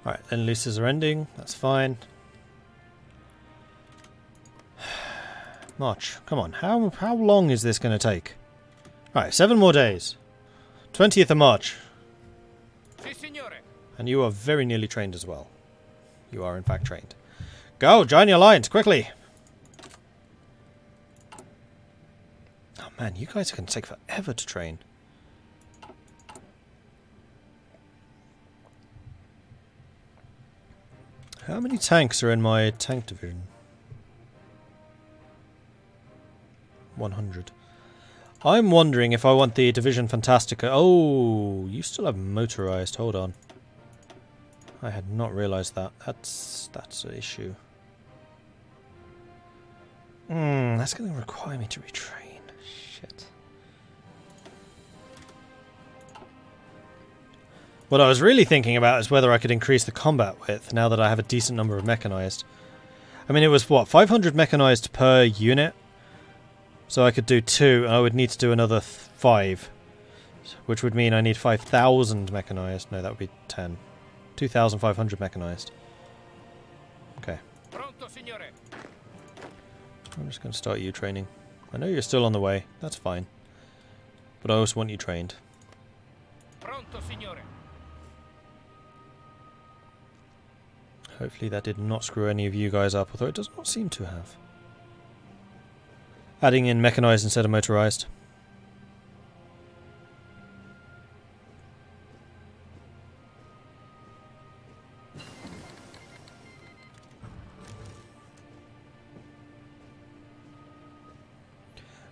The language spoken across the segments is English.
Alright, then leases are ending. That's fine. March. Come on. How long is this going to take? Alright, 7 more days. 20th of March. Si, signore. And you are very nearly trained as well. You are in fact trained. Go! Join the alliance! Quickly! Oh man, you guys are going to take forever to train. How many tanks are in my tank division? 100. I'm wondering if I want the Division Fantastica. Oh, you still have motorized. Hold on. I had not realized that. That's an issue. That's going to require me to retrain. Shit. What I was really thinking about is whether I could increase the combat width now that I have a decent number of mechanized. I mean, it was what, 500 mechanized per unit? So I could do 2, and I would need to do another 5. Which would mean I need 5,000 mechanized. No, that would be 10. 2,500 mechanized. Okay. Pronto, signore. I'm just going to start you training. I know you're still on the way. That's fine. But I also want you trained. Pronto, signore. Hopefully that did not screw any of you guys up, although it does not seem to have. Adding in mechanized instead of motorized.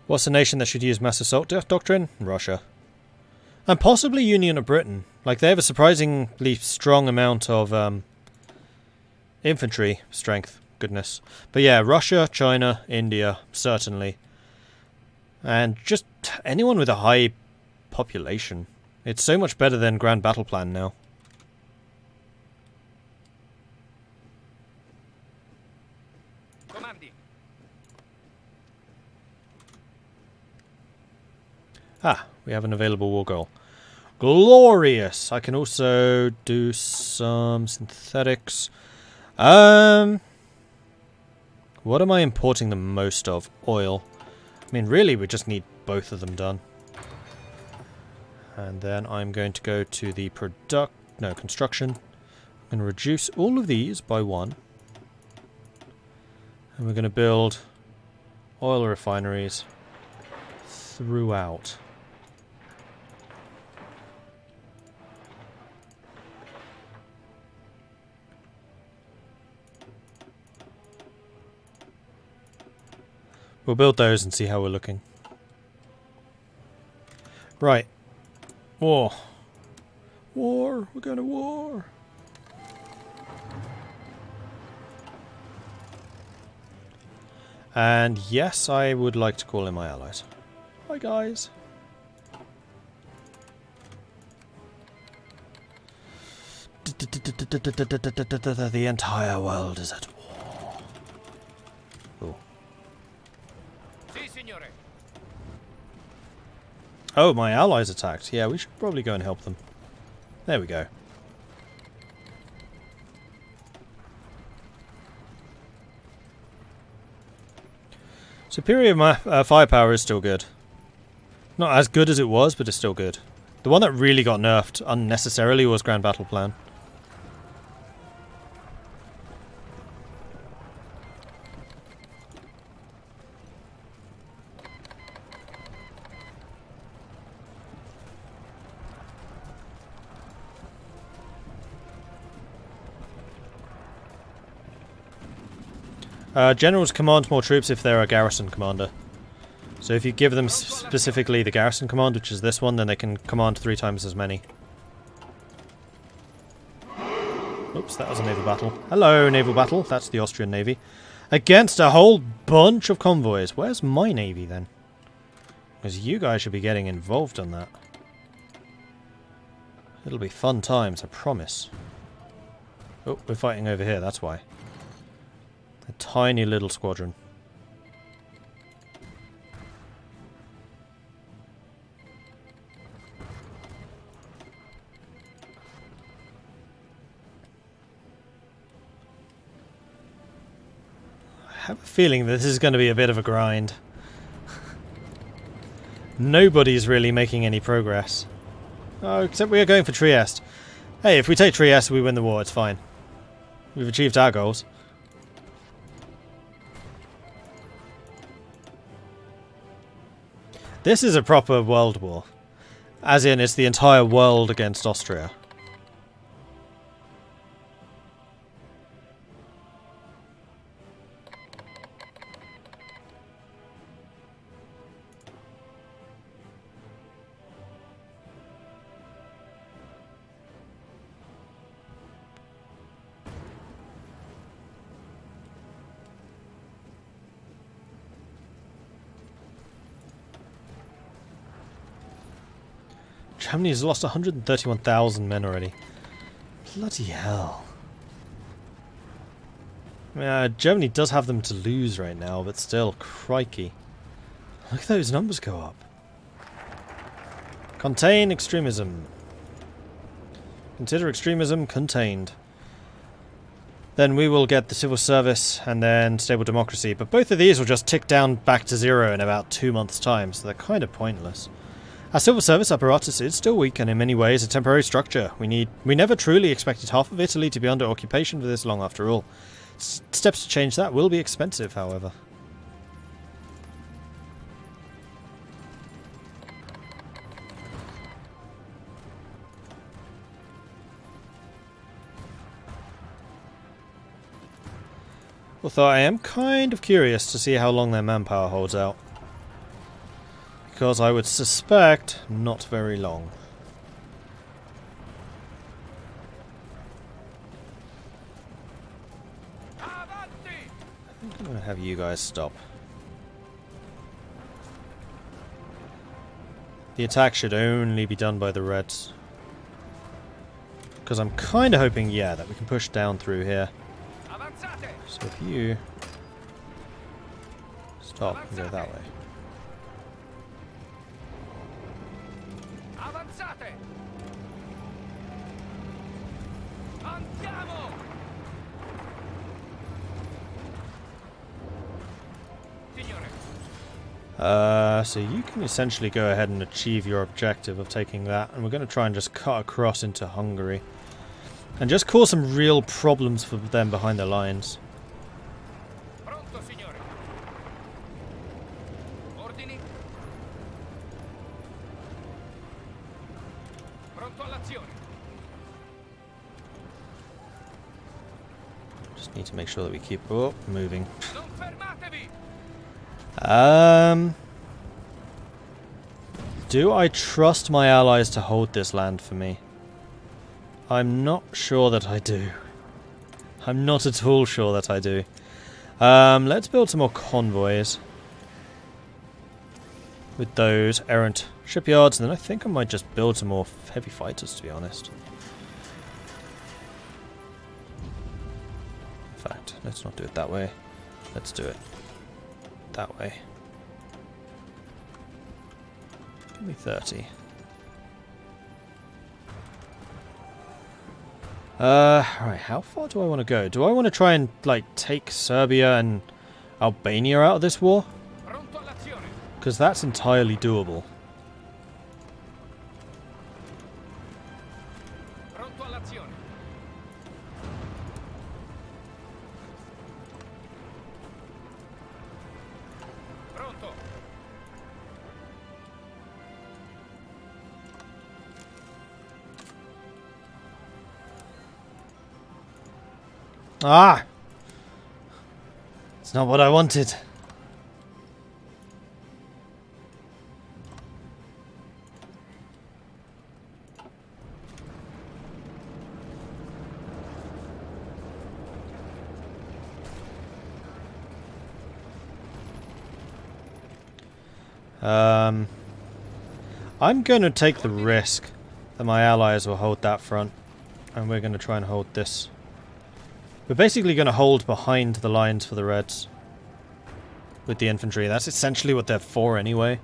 What's the nation that should use mass assault doctrine? Russia. And possibly Union of Britain. Like, they have a surprisingly strong amount of infantry strength. Goodness. But yeah, Russia, China, India, certainly. And just anyone with a high population. It's so much better than Grand Battle Plan now. Comandi. Ah, we have an available war goal. Glorious! I can also do some synthetics. What am I importing the most of? Oil. I mean, really, we just need both of them done. And then I'm going to go to the construction. I'm going to reduce all of these by 1. And we're going to build oil refineries throughout. We'll build those and see how we're looking. Right. War. War. We're going to war. And yes, I would like to call in my allies. Hi guys. The entire world is at war. Oh, my allies attacked. Yeah, we should probably go and help them. There we go. Superior firepower is still good. Not as good as it was, but it's still good. The one that really got nerfed unnecessarily was Grand Battle Plan. Generals command more troops if they're a garrison commander. So if you give them specifically the garrison command, which is this one, then they can command 3 times as many. Oops, that was a naval battle. Hello, naval battle. That's the Austrian Navy. Against a whole bunch of convoys. Where's my navy then? Because you guys should be getting involved in that. It'll be fun times, I promise. Oh, we're fighting over here, that's why. A tiny little squadron. feeling this is going to be a bit of a grind. Nobody's really making any progress. Oh, except we are going for Trieste. Hey, if we take Trieste, we win the war. It's fine. We've achieved our goals. This is a proper world war. As in, it's the entire world against Austria. Germany has lost 131,000 men already. Bloody hell. Yeah, Germany does have them to lose right now, but still, crikey. Look at those numbers go up. Contain extremism. Consider extremism contained. Then we will get the civil service and then stable democracy, but both of these will just tick down back to 0 in about 2 months' time, so they're kind of pointless. Our civil service apparatus is still weak and in many ways a temporary structure. We never truly expected half of Italy to be under occupation for this long after all. Steps to change that will be expensive, however. Although I am kind of curious to see how long their manpower holds out. Because I would suspect not very long. I think I'm going to have you guys stop. The attack should only be done by the Reds. Because I'm kind of hoping, yeah, that we can push down through here. So if you stop and go that way. So you can essentially go ahead and achieve your objective of taking that, and we're going to try and just cut across into Hungary and just cause some real problems for them behind their lines. Pronto, signore. Ordini. Pronto all'azione. Just need to make sure that we keep moving. Non fermatevi. Do I trust my allies to hold this land for me? I'm not sure that I do. I'm not at all sure that I do. Let's build some more convoys with those errant shipyards, and then I think I might just build some more heavy fighters, to be honest. In fact, let's not do it that way. Let's do it that way. Give me 30. Right, how far do I want to go? Do I want to try and, like, take Serbia and Albania out of this war? Because that's entirely doable. Ah! It's not what I wanted. I'm going to take the risk that my allies will hold that front, and we're going to try and hold this. We're basically going to hold behind the lines for the Reds with the infantry. That's essentially what they're for anyway.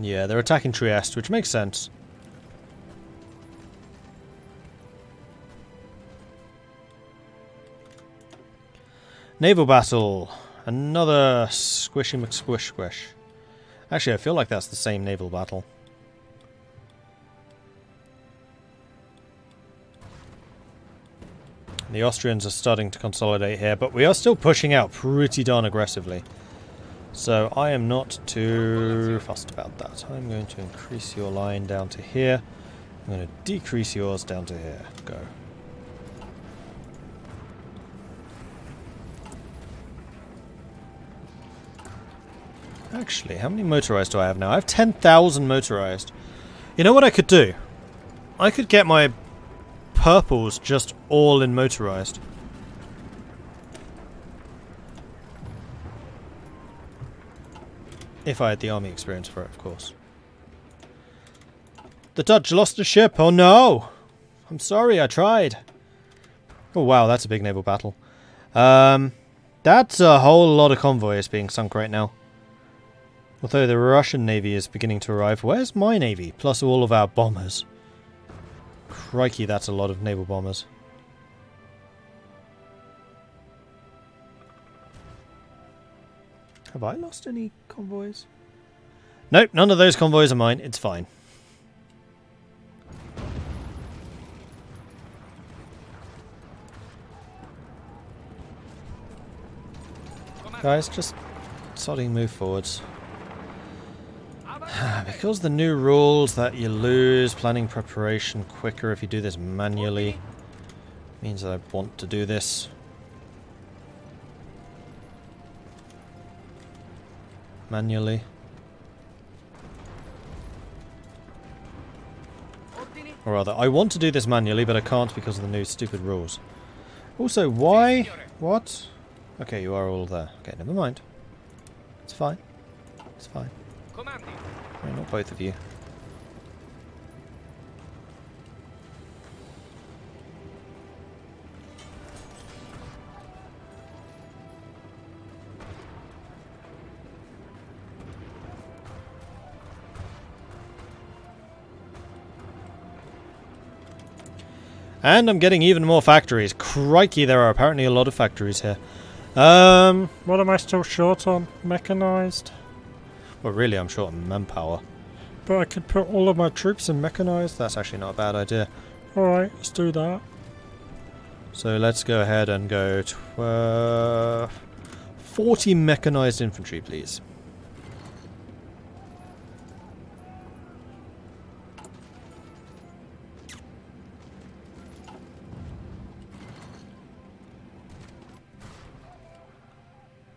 Yeah, they're attacking Trieste, which makes sense. Naval battle. Another squishy McSquish squish. Actually, I feel like that's the same naval battle. The Austrians are starting to consolidate here, but we are still pushing out pretty darn aggressively. So I am not too fussed about that. I'm going to increase your line down to here. I'm going to decrease yours down to here. Go. Actually, how many motorized do I have now? I have 10,000 motorized. You know what I could do? I could get my purples just all in motorized. If I had the army experience for it, of course. The Dutch lost a ship. Oh no! I'm sorry, I tried. Oh wow, that's a big naval battle. That's a whole lot of convoys being sunk right now. Although the Russian navy is beginning to arrive. Where's my navy? Plus all of our bombers. Crikey, that's a lot of naval bombers. Have I lost any convoys? Nope, none of those convoys are mine. It's fine. Guys, just sodding move forwards. Because the new rules that you lose planning preparation quicker if you do this manually means that I want to do this. Manually. Or rather, I want to do this manually, but I can't because of the new stupid rules. Also, why? What? Okay, you are all there. Okay, never mind. It's fine. It's fine. No, not both of you. And I'm getting even more factories. Crikey, there are apparently a lot of factories here. What am I still short on? Mechanized? Well, really, I'm short on manpower. But I could put all of my troops in mechanized. That's actually not a bad idea. Alright, let's do that. So let's go ahead and go 40 mechanized infantry, please.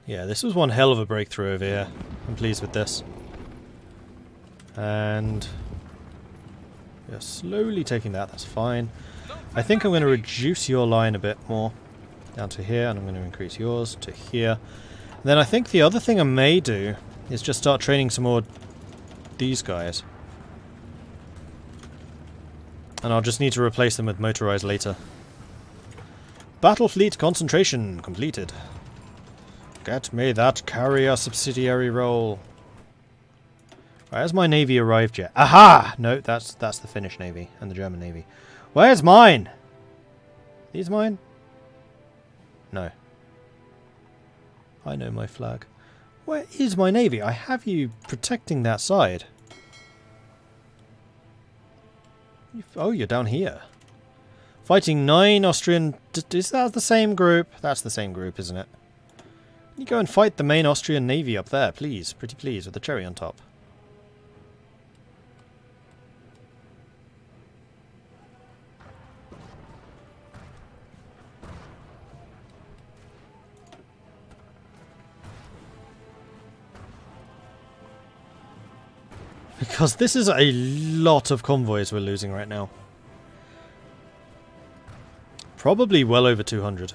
Yeah, this was one hell of a breakthrough over here. I'm pleased with this. And we are slowly taking that, that's fine. I think I'm going to reduce your line a bit more down to here, and I'm going to increase yours to here. And then I think the other thing I may do is just start training some more these guys. And I'll just need to replace them with motorized later. Battle fleet concentration completed. Get me that carrier subsidiary roll. Right, has my navy arrived yet? Aha! No, that's the Finnish navy and the German navy. Where's mine? These mine? No. I know my flag. Where is my navy? I have you protecting that side. Oh, you're down here. Fighting 9 Austrian... Is that the same group? That's the same group, isn't it? You go and fight the main Austrian navy up there, please. Pretty please, with the cherry on top. Because this is a lot of convoys we're losing right now. Probably well over 200.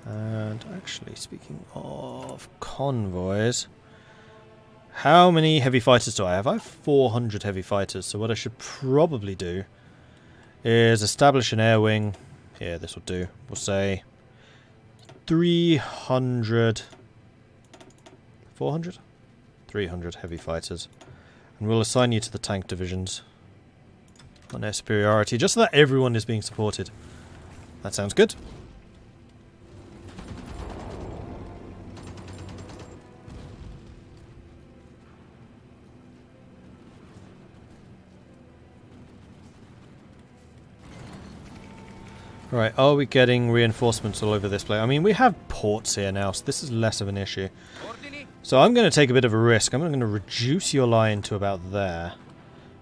And actually, speaking of convoys, how many heavy fighters do I have? I have 400 heavy fighters, so what I should probably do is establish an air wing. Here, this will do. We'll say 300... 400? 300 heavy fighters. And we'll assign you to the tank divisions on air superiority, just so that everyone is being supported. That sounds good. Right, are we getting reinforcements all over this place? I mean, we have ports here now, so this is less of an issue. So I'm going to take a bit of a risk. I'm going to reduce your line to about there.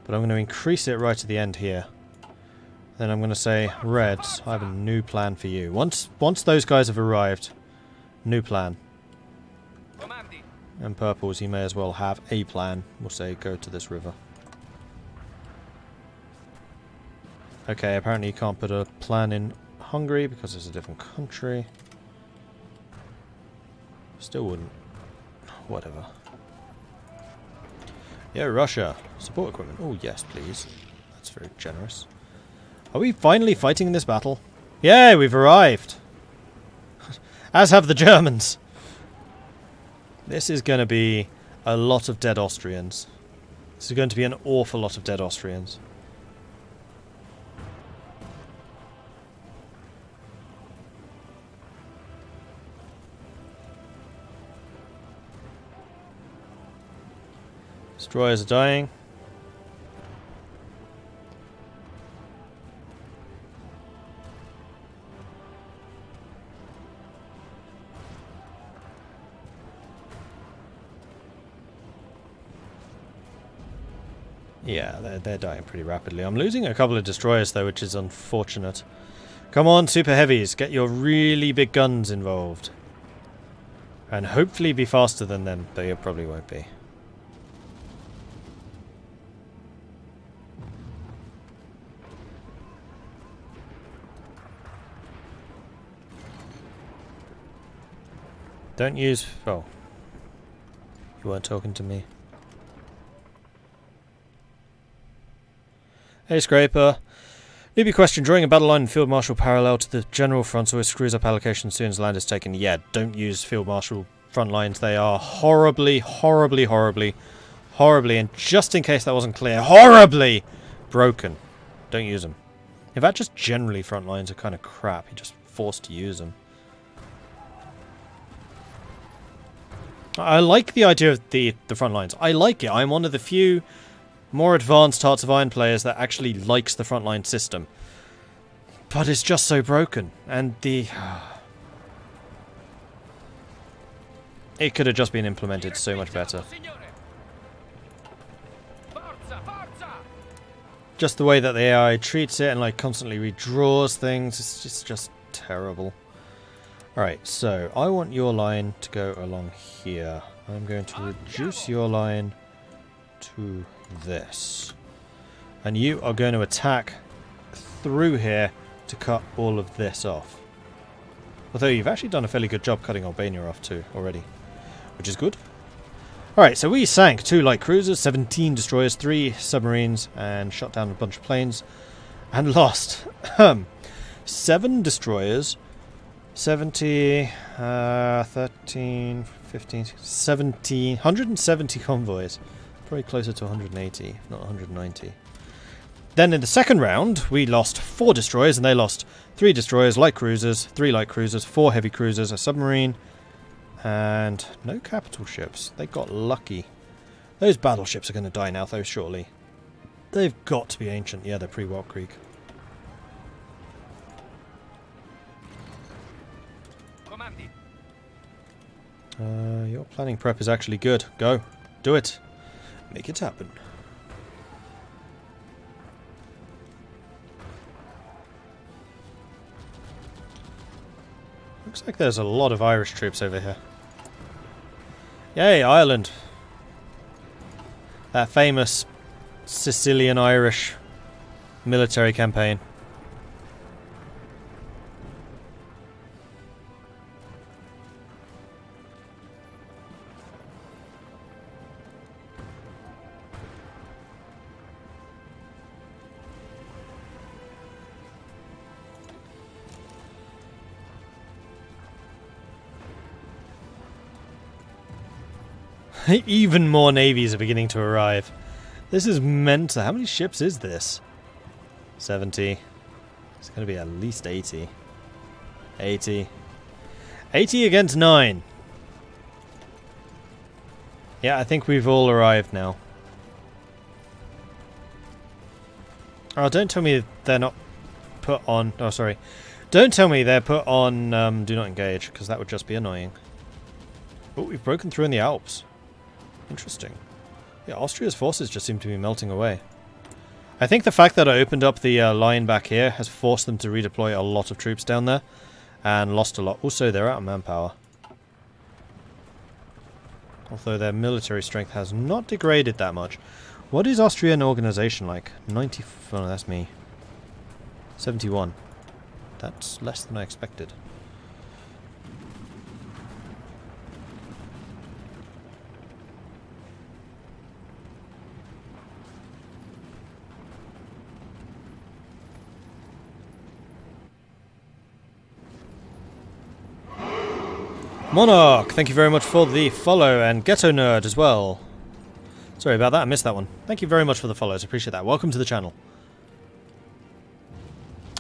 But I'm going to increase it right at the end here. Then I'm going to say, Reds, I have a new plan for you. Once those guys have arrived, new plan. And Purples, you may as well have a plan. We'll say, go to this river. Okay, apparently you can't put a plan in Hungary because it's a different country. Still wouldn't. Whatever. Yeah, Russia. Support equipment. Oh, yes, please. That's very generous. Are we finally fighting in this battle? Yeah, we've arrived. As have the Germans. This is going to be a lot of dead Austrians. This is going to be an awful lot of dead Austrians. Destroyers are dying. Yeah, they're dying pretty rapidly. I'm losing a couple of destroyers though, which is unfortunate. Come on, super heavies, get your really big guns involved. And hopefully be faster than them, though you probably won't be. Don't use... oh. You weren't talking to me. Hey, Scraper. Newbie question. Drawing a battle line in Field Marshal parallel to the general front always screws up allocation as soon as land is taken. Yeah, don't use Field Marshal front lines. They are horribly, and just in case that wasn't clear, horribly broken. Don't use them. In fact, just generally front lines are kind of crap. You're just forced to use them. I like the idea of the front lines. I like it. I'm one of the few more advanced Hearts of Iron players that actually likes the frontline system. But it's just so broken. And the... it could have just been implemented so much better. Just the way that the AI treats it and like constantly redraws things, it's just terrible. Alright, so I want your line to go along here. I'm going to reduce your line to this. And you are going to attack through here to cut all of this off. Although you've actually done a fairly good job cutting Albania off too already, which is good. Alright, so we sank 2 light cruisers, 17 destroyers, 3 submarines, and shot down a bunch of planes, and lost 7 destroyers, 70, 13, 15, 17, 170 convoys. Probably closer to 180, if not 190. Then in the second round, we lost 4 destroyers, and they lost 3 destroyers, light cruisers, 3 light cruisers, 4 heavy cruisers, a submarine, and no capital ships. They got lucky. Those battleships are going to die now, though, shortly. They've got to be ancient. Yeah, they're pre-Walt Creek. Your planning prep is actually good. Go. Do it. Make it happen. Looks like there's a lot of Irish troops over here. Yay, Ireland. That famous Sicilian-Irish military campaign. Even more navies are beginning to arrive. This is mental. How many ships is this? 70. It's going to be at least 80. 80. 80 against 9. Yeah, I think we've all arrived now. Oh, don't tell me they're not put on... Oh, sorry. Don't tell me they're put on Do Not Engage, because that would just be annoying. Oh, we've broken through in the Alps. Interesting. Yeah, Austria's forces just seem to be melting away. I think the fact that I opened up the line back here has forced them to redeploy a lot of troops down there. And lost a lot. Also, they're out of manpower. Although their military strength has not degraded that much. What is Austrian organization like? 90... Oh, no, that's me. 71. That's less than I expected. Monarch, thank you very much for the follow, and Ghetto Nerd as well. Sorry about that, I missed that one. Thank you very much for the follows, appreciate that. Welcome to the channel.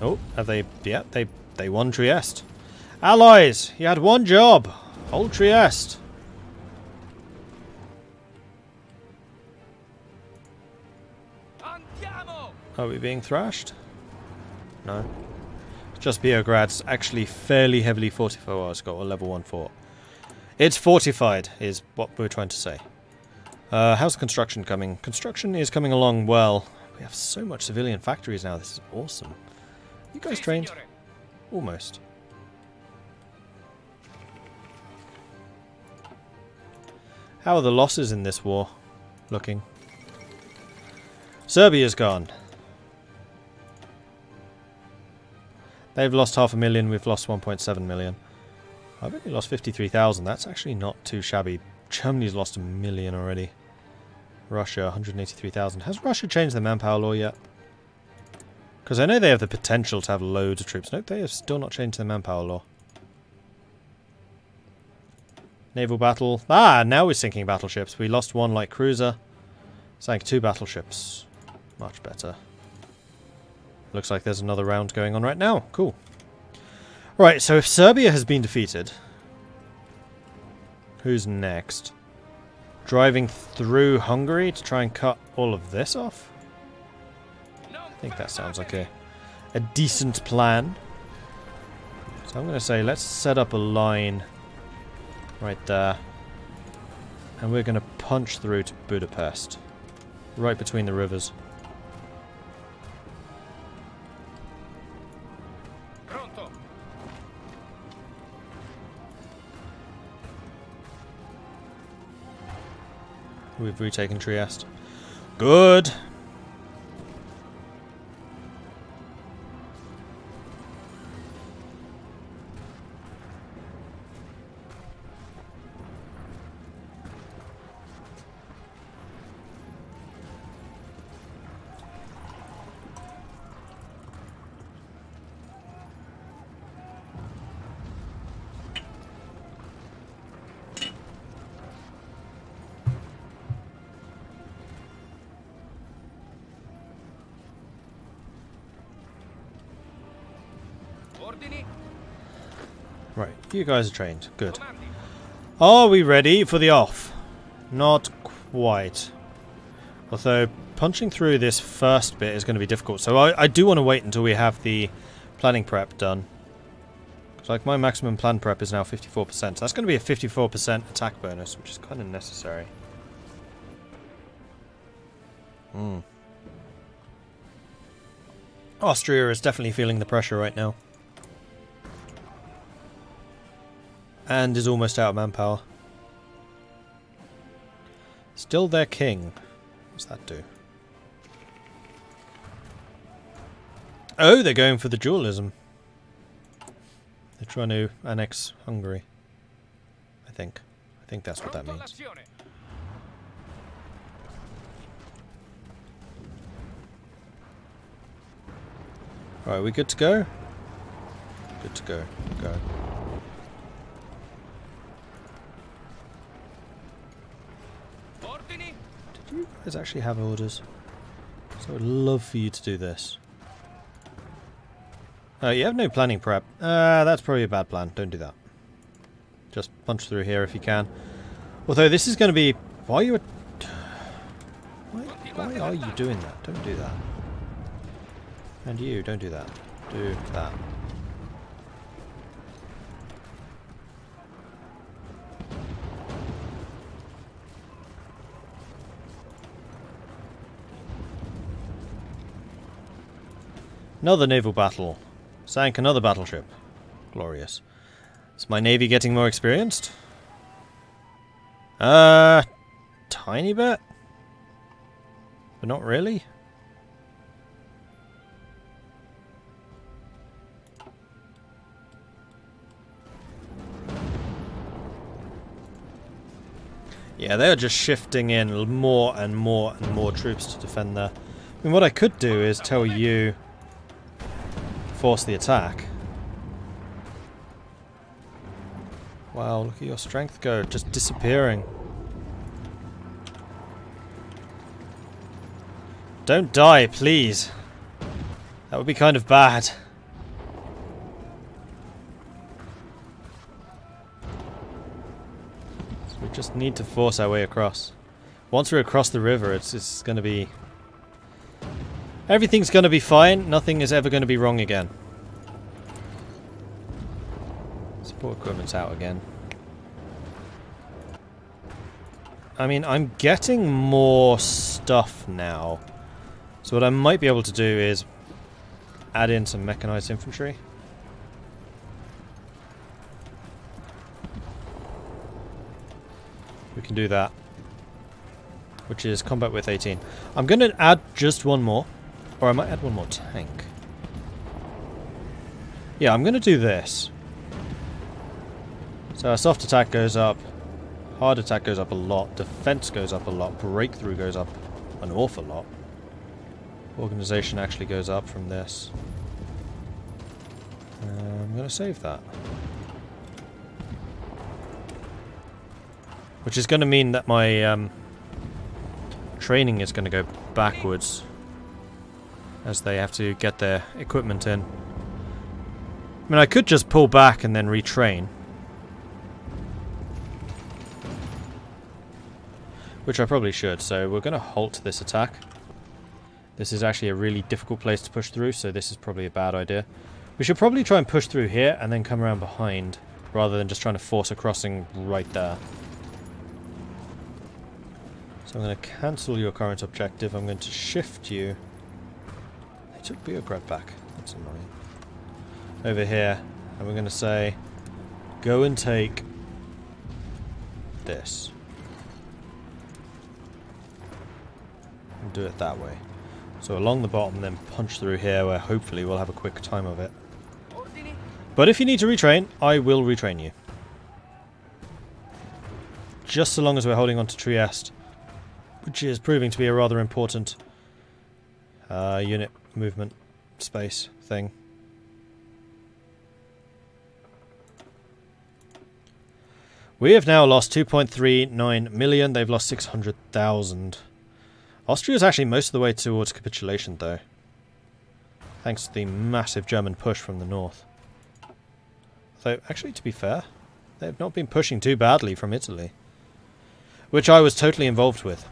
Oh, have they... Yeah, they won Trieste. Allies, you had one job. Hold Trieste. Are we being thrashed? No. Just Beograd's actually fairly heavily fortified. Oh, it's got a level 1 fort. It's fortified, is what we're trying to say. How's construction coming? Construction is coming along well. We have so much civilian factories now. This is awesome. You guys trained? Almost. How are the losses in this war looking? Serbia's gone. They've lost 500,000, we've lost 1.7 million. I've only lost 53,000, that's actually not too shabby. Germany's lost 1 million already. Russia, 183,000. Has Russia changed the manpower law yet? Because I know they have the potential to have loads of troops. Nope, they have still not changed the manpower law. Naval battle. Ah, now we're sinking battleships. We lost 1 light cruiser. Sank 2 battleships. Much better. Looks like there's another round going on right now. Cool. Right, so if Serbia has been defeated, who's next? Driving through Hungary to try and cut all of this off? I think that sounds like a decent plan. So I'm going to say let's set up a line right there. And we're going to punch through to Budapest. Right between the rivers. We've retaken Trieste. Good! Right, you guys are trained. Good. Are we ready for the off? Not quite. Although, punching through this first bit is going to be difficult. So I do want to wait until we have the planning prep done. Because like my maximum plan prep is now 54%. So that's going to be a 54% attack bonus, which is kind of necessary. Austria is definitely feeling the pressure right now. And is almost out of manpower. Still their king. What's that do? Oh, they're going for the dualism. They're trying to annex Hungary. I think that's what that means. Right, are we good to go? Good to go. Go. Ordini? Did you guys actually have orders? So I would love for you to do this. Oh, you have no planning prep. That's probably a bad plan. Don't do that. Just punch through here if you can. Although this is going to be... Why are you... Why are you doing that? Don't do that. And you, don't do that. Do that. Another naval battle. Sank another battleship. Glorious. Is my navy getting more experienced? Tiny bit? But not really? Yeah, they're just shifting in more and more and more troops to defend there. I mean, what I could do is tell you... force the attack. Wow, look at your strength go, just disappearing. Don't die, please. That would be kind of bad. So we just need to force our way across. Once we're across the river, it's going to be... Everything's going to be fine. Nothing is ever going to be wrong again. Support equipment's out again. I mean, I'm getting more stuff now. So what I might be able to do is add in some mechanized infantry. We can do that. Which is combat with 18. I'm going to add just one more. Or I might add one more tank. Yeah, I'm going to do this. So our soft attack goes up. Hard attack goes up a lot. Defense goes up a lot. Breakthrough goes up an awful lot. Organization actually goes up from this. I'm going to save that. Which is going to mean that my training is going to go backwards. As they have to get their equipment in. I mean, I could just pull back and then retrain. Which I probably should, so we're going to halt this attack. This is actually a really difficult place to push through, so this is probably a bad idea. We should probably try and push through here and then come around behind, rather than just trying to force a crossing right there. So I'm going to cancel your current objective, I'm going to shift you. They took Beograd back, that's annoying. Over here, and we're going to say, go and take this. And do it that way. So along the bottom, then punch through here, where hopefully we'll have a quick time of it. But if you need to retrain, I will retrain you. Just so long as we're holding on to Trieste, which is proving to be a rather important unit movement space thing. We have now lost 2.39 million. They've lost 600,000. Austria's actually most of the way towards capitulation, though. Thanks to the massive German push from the north. Though, actually, to be fair, they've not been pushing too badly from Italy. Which I was totally involved with.